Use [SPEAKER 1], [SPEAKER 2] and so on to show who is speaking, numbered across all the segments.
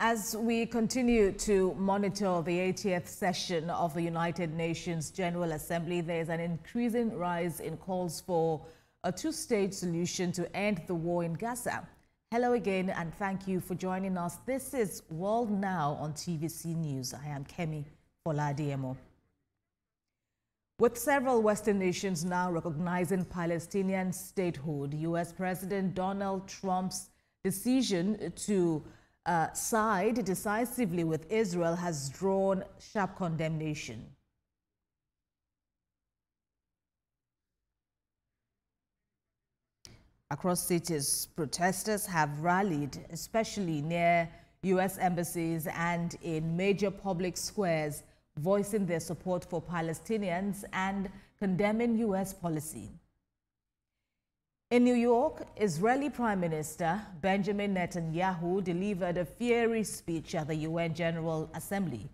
[SPEAKER 1] As we continue to monitor the 80th session of the United Nations General Assembly, there is an increasing rise in calls for a two-state solution to end the war in Gaza. Hello again and thank you for joining us. This is World Now on TVC News. I am Kemi Oladiemo. With several Western nations now recognizing Palestinian statehood, U.S. President Donald Trump's decision to side decisively with Israel has drawn sharp condemnation. Across cities, protesters have rallied, especially near U.S. embassies and in major public squares, voicing their support for Palestinians and condemning U.S. policy. In New York, Israeli Prime Minister Benjamin Netanyahu delivered a fiery speech at the UN General Assembly,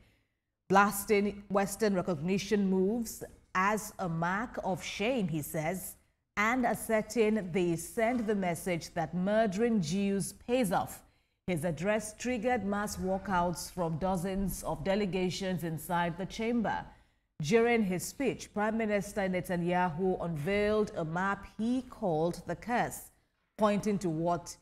[SPEAKER 1] blasting Western recognition moves as a mark of shame, he says, and asserting they send the message that murdering Jews pays off. His address triggered mass walkouts from dozens of delegations inside the chamber. During his speech, Prime Minister Netanyahu unveiled a map he called the curse, pointing to what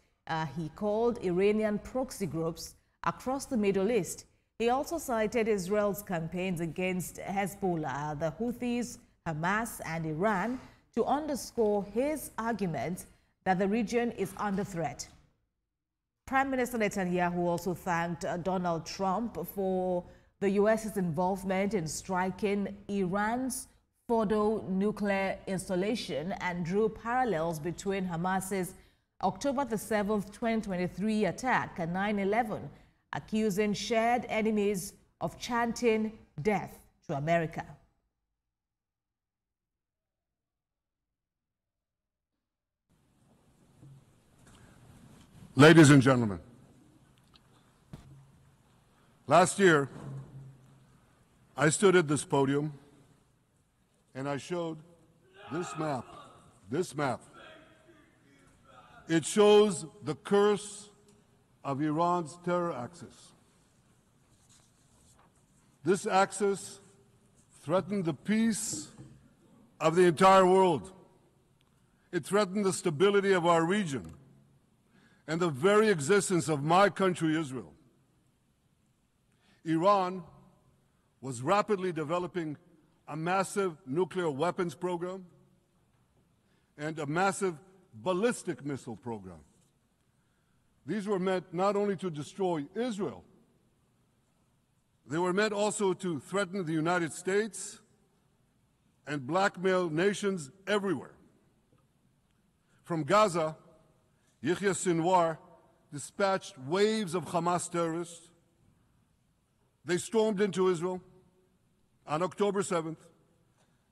[SPEAKER 1] he called Iranian proxy groups across the Middle East. He also cited Israel's campaigns against Hezbollah, the Houthis, Hamas, and Iran to underscore his argument that the region is under threat. Prime Minister Netanyahu also thanked Donald Trump for the U.S.'s involvement in striking Iran's Fordo nuclear installation and drew parallels between Hamas's October the 7th, 2023 attack and 9/11, accusing shared enemies of chanting death to America.
[SPEAKER 2] Ladies and gentlemen, last year, I stood at this podium and I showed this map. This map. It shows the curse of Iran's terror axis. This axis threatened the peace of the entire world. It threatened the stability of our region and the very existence of my country, Israel. Iran was rapidly developing a massive nuclear weapons program and a massive ballistic missile program. These were meant not only to destroy Israel, they were meant also to threaten the United States and blackmail nations everywhere. From Gaza, Yahya Sinwar dispatched waves of Hamas terrorists. They stormed into Israel on October 7th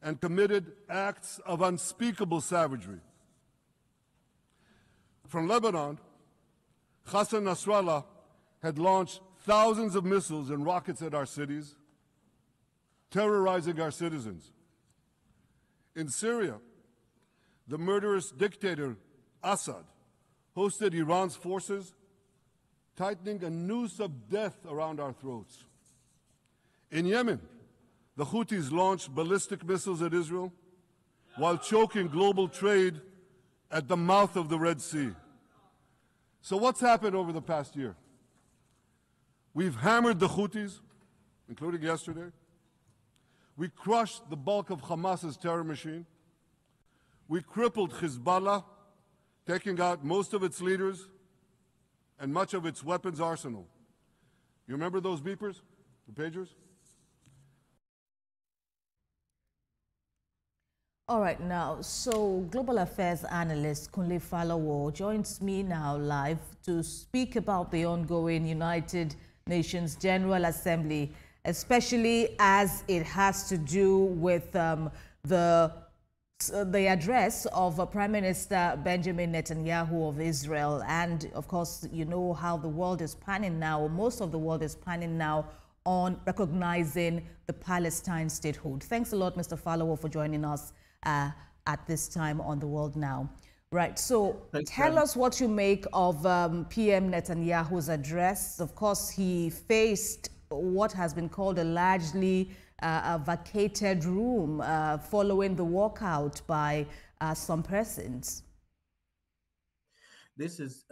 [SPEAKER 2] and committed acts of unspeakable savagery. From Lebanon, Hassan Nasrallah had launched thousands of missiles and rockets at our cities, terrorizing our citizens. In Syria, the murderous dictator Assad hosted Iran's forces, tightening a noose of death around our throats. In Yemen, the Houthis launched ballistic missiles at Israel while choking global trade at the mouth of the Red Sea. So what's happened over the past year? We've hammered the Houthis, including yesterday. We crushed the bulk of Hamas's terror machine. We crippled Hezbollah, taking out most of its leaders and much of its weapons arsenal. You remember those beepers, the pagers?
[SPEAKER 1] All right, now, so global affairs analyst Kunle Falowo joins me now live to speak about the ongoing United Nations General Assembly, especially as it has to do with the address of Prime Minister Benjamin Netanyahu of Israel. And of course, you know how the world is panning now, or most of the world is panning now on recognizing the Palestine statehood. Thanks a lot, Mr. Falowo, for joining us at this time on The World Now. Right. So
[SPEAKER 3] Thanks,
[SPEAKER 1] tell us what you make of PM Netanyahu's address. Of course, he faced what has been called a largely a vacated room following the walkout by some persons.
[SPEAKER 3] This is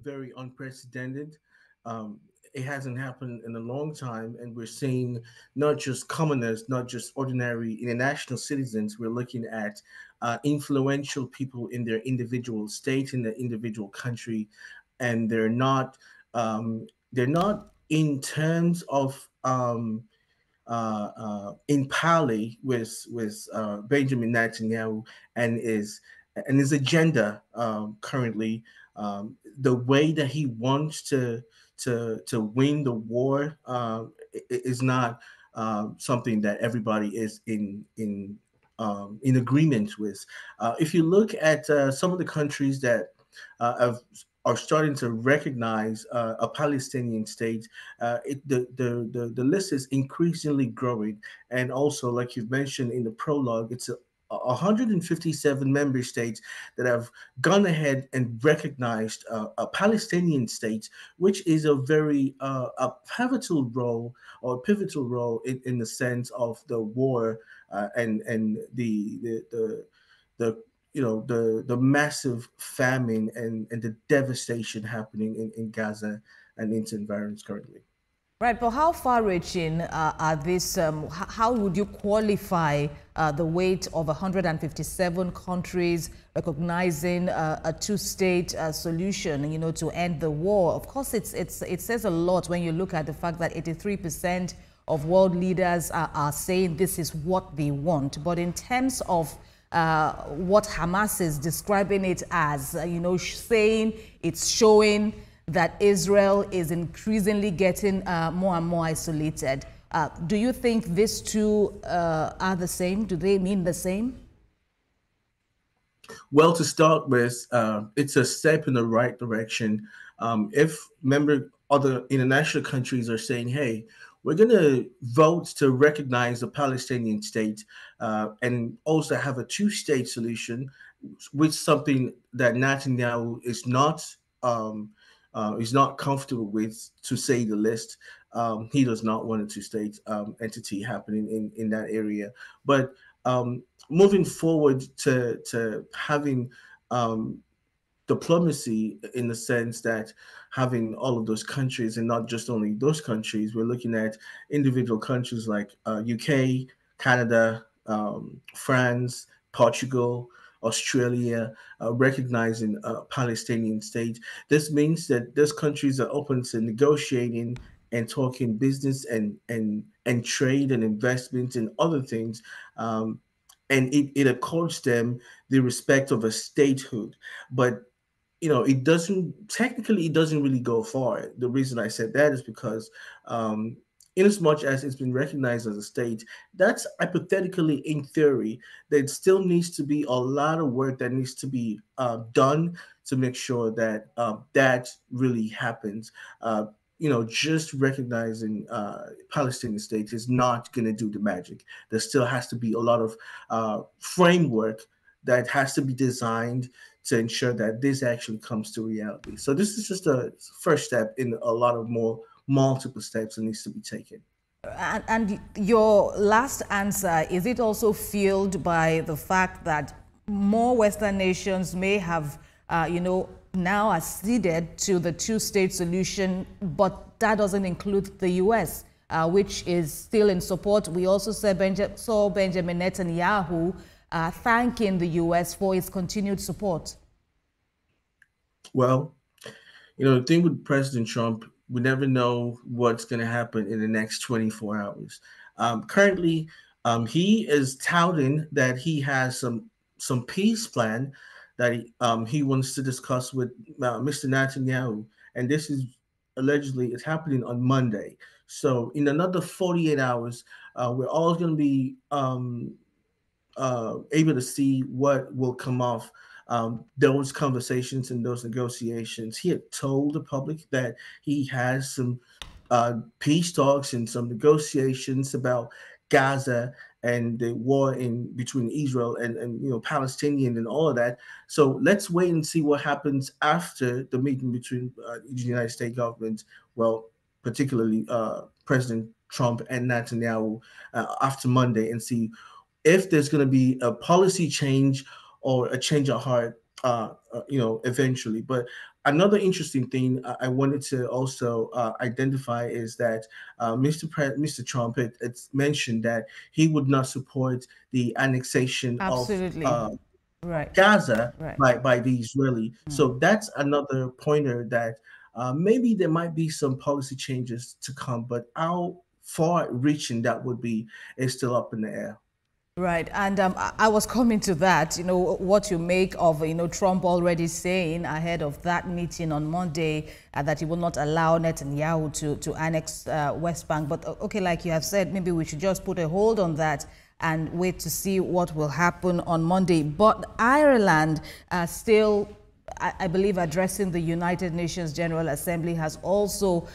[SPEAKER 3] very unprecedented. Um, it hasn't happened in a long time, and we're seeing not just commoners, not just ordinary international citizens. We're looking at influential people in their individual state, in their individual country, and they're not in terms of in parley with Benjamin Netanyahu and his agenda currently. The way that he wants to win the war is not something that everybody is in agreement with. If you look at some of the countries that are starting to recognize a Palestinian state, the list is increasingly growing. And also, like you've mentioned in the prologue, it's 157 member states that have gone ahead and recognized a Palestinian state, which is a very a pivotal role in the sense of the war and the the massive famine and the devastation happening in Gaza and its environs currently.
[SPEAKER 1] Right, but how far-reaching are these? How would you qualify the weight of 157 countries recognizing a two-state solution, to end the war? Of course, it says a lot when you look at the fact that 83% of world leaders are saying this is what they want. But in terms of what Hamas is describing it as, saying it's showing that Israel is increasingly getting more and more isolated. Do you think these two are the same? Do they mean the same?
[SPEAKER 3] Well, to start with, it's a step in the right direction. If other international countries are saying, "Hey, we're going to vote to recognize a Palestinian state and also have a two-state solution," which something that Netanyahu is not comfortable with, to say the least. He does not want a two-state entity happening in that area. But moving forward to having diplomacy in the sense that having all of those countries, and not just only those countries, we're looking at individual countries like UK, Canada, France, Portugal, Australia, recognizing a Palestinian state. This means that those countries are open to negotiating and talking business and trade and investment and other things. And it accords them the respect of a statehood. But it doesn't really go far. The reason I said that is because in as much as it's been recognized as a state, that's hypothetically, in theory, there still needs to be a lot of work that needs to be done to make sure that that really happens. Just recognizing Palestinian state is not going to do the magic. There still has to be a lot of framework that has to be designed to ensure that this actually comes to reality. So this is just a first step in a lot of more multiple steps that needs to be taken.
[SPEAKER 1] And your last answer, is it also fueled by the fact that more Western nations may have, now acceded to the two-state solution, but that doesn't include the U.S., which is still in support? We also saw Benjamin Netanyahu thanking the U.S. for its continued support.
[SPEAKER 3] Well, the thing with President Trump, we never know what's going to happen in the next 24 hours. Currently, he is touting that he has some peace plan that he wants to discuss with Mr. Netanyahu, and this is allegedly it's happening on Monday. So in another 48 hours, we're all going to be able to see what will come off those conversations and those negotiations. He had told the public that he has some peace talks and some negotiations about Gaza, and the war in between Israel and Palestinian and all of that. So let's wait and see what happens after the meeting between the United States government, well, particularly President Trump and Netanyahu after Monday, and see if there's going to be a policy change or a change of heart, eventually. But another interesting thing I wanted to also identify is that Mr. Trump it's mentioned that he would not support the annexation of
[SPEAKER 1] Absolutely. Right.
[SPEAKER 3] Gaza
[SPEAKER 1] Right.
[SPEAKER 3] by the Israeli. So that's another pointer that maybe there might be some policy changes to come, but how far reaching that would be is still up in the air.
[SPEAKER 1] Right, and I was coming to that, what you make of, Trump already saying ahead of that meeting on Monday that he will not allow Netanyahu to annex West Bank. But okay, like you have said, maybe we should just put a hold on that and wait to see what will happen on Monday. But Ireland still, I believe, addressing the United Nations General Assembly, has also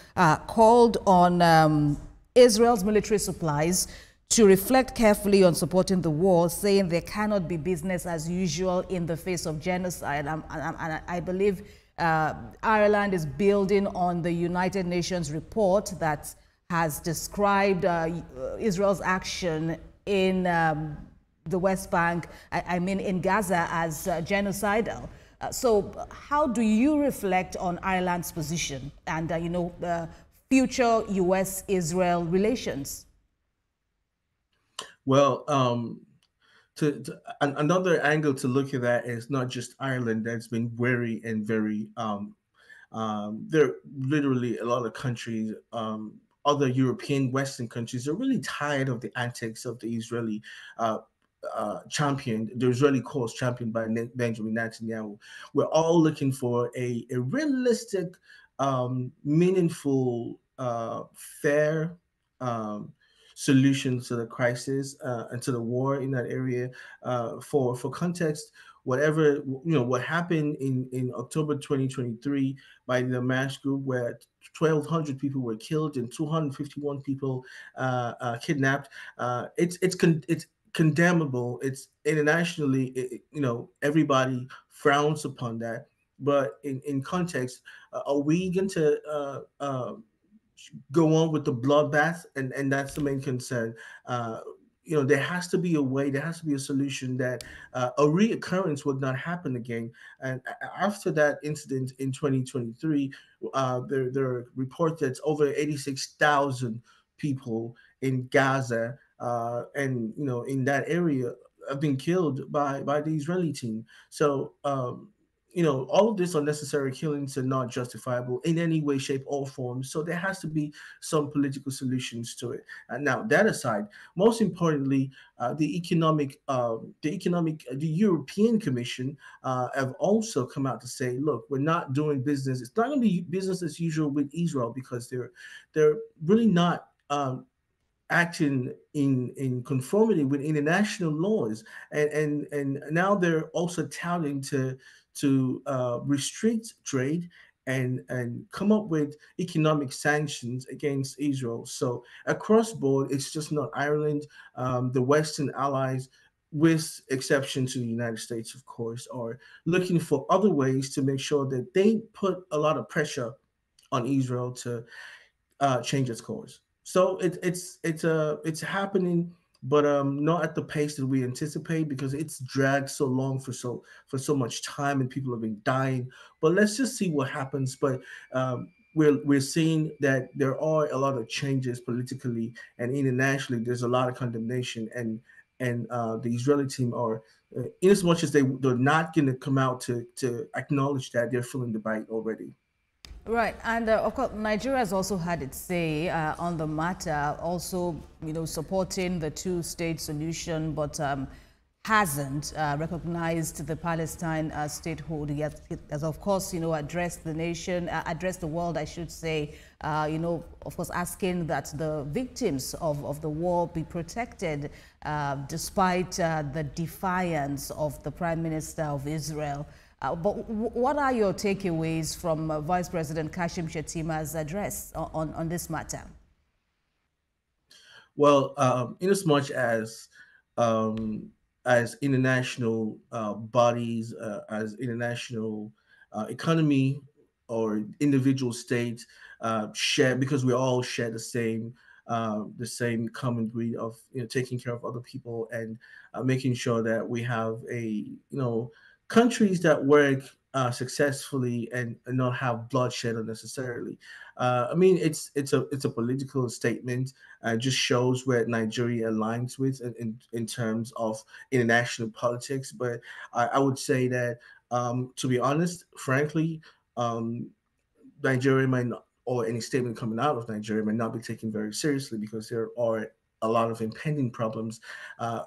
[SPEAKER 1] called on Israel's military supplies to reflect carefully on supporting the war, saying there cannot be business as usual in the face of genocide. And I believe Ireland is building on the United Nations report that has described Israel's action in the West Bank, I mean in Gaza, as genocidal. So how do you reflect on Ireland's position and, future U.S.-Israel relations?
[SPEAKER 3] Well, another angle to look at that is not just Ireland that's been wary and very there are literally a lot of countries, other European Western countries are really tired of the antics of the Israeli the Israeli cause championed by Benjamin Netanyahu. We're all looking for a realistic, meaningful, fair solution to the crisis and to the war in that area. For context, whatever what happened in October 2023 by the Hamas group, where 1,200 people were killed and 251 people kidnapped. It's condemnable. It's internationally, everybody frowns upon that. But in context, are we going to go on with the bloodbath? And that's the main concern. There has to be a way, there has to be a solution that a reoccurrence would not happen again. And after that incident in 2023, there are reports that over 86,000 people in Gaza and in that area have been killed by the Israeli team. So all of these unnecessary killings are not justifiable in any way, shape, or form. So there has to be some political solutions to it. And now, that aside, most importantly, the European Commission have also come out to say, look, we're not doing business. It's not going to be business as usual with Israel, because they're really not acting in conformity with international laws, and now they're also touting to restrict trade and come up with economic sanctions against Israel. So across board, it's just not Ireland. The Western allies, with exception to the United States, of course, are looking for other ways to make sure that they put a lot of pressure on Israel to change its course. So it's happening, but not at the pace that we anticipate, because it's dragged so long for so much time, and people have been dying. But let's just see what happens. But we're seeing that there are a lot of changes politically and internationally. There's a lot of condemnation, and the Israeli team are, in as much as they're not going to come out to acknowledge that, they're feeling the bite already.
[SPEAKER 1] Right, and of course, Nigeria has also had its say on the matter, also, supporting the two-state solution, but hasn't recognized the Palestine statehood. It has, of course, addressed the nation, addressed the world, I should say, of course, asking that the victims of the war be protected, despite the defiance of the Prime Minister of Israel. But what are your takeaways from Vice President Kashim Shettima's address on this matter?
[SPEAKER 3] Well, in as much as as international bodies, as international economy or individual states share, because we all share the same common greed of taking care of other people and making sure that we have countries that work successfully and not have bloodshed unnecessarily. I mean, it's a political statement. Just shows where Nigeria aligns with in terms of international politics. But I would say that, to be honest, frankly, um, Nigeria might not, or any statement coming out of Nigeria might not be taken very seriously, because there are a lot of impending problems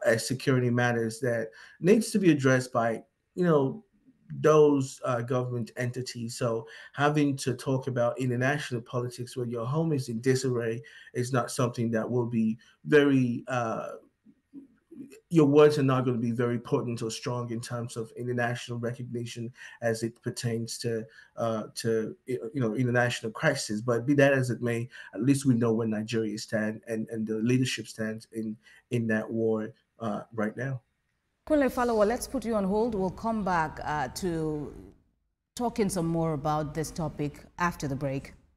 [SPEAKER 3] as security matters that needs to be addressed by you know those government entities. So having to talk about international politics when your home is in disarray is not something that will be very your words are not going to be very potent or strong in terms of international recognition as it pertains to international crisis. But be that as it may, at least we know where Nigeria stands and the leadership stands in that war right now.
[SPEAKER 1] Kunle Falowo, let's put you on hold. We'll come back to talking some more about this topic after the break.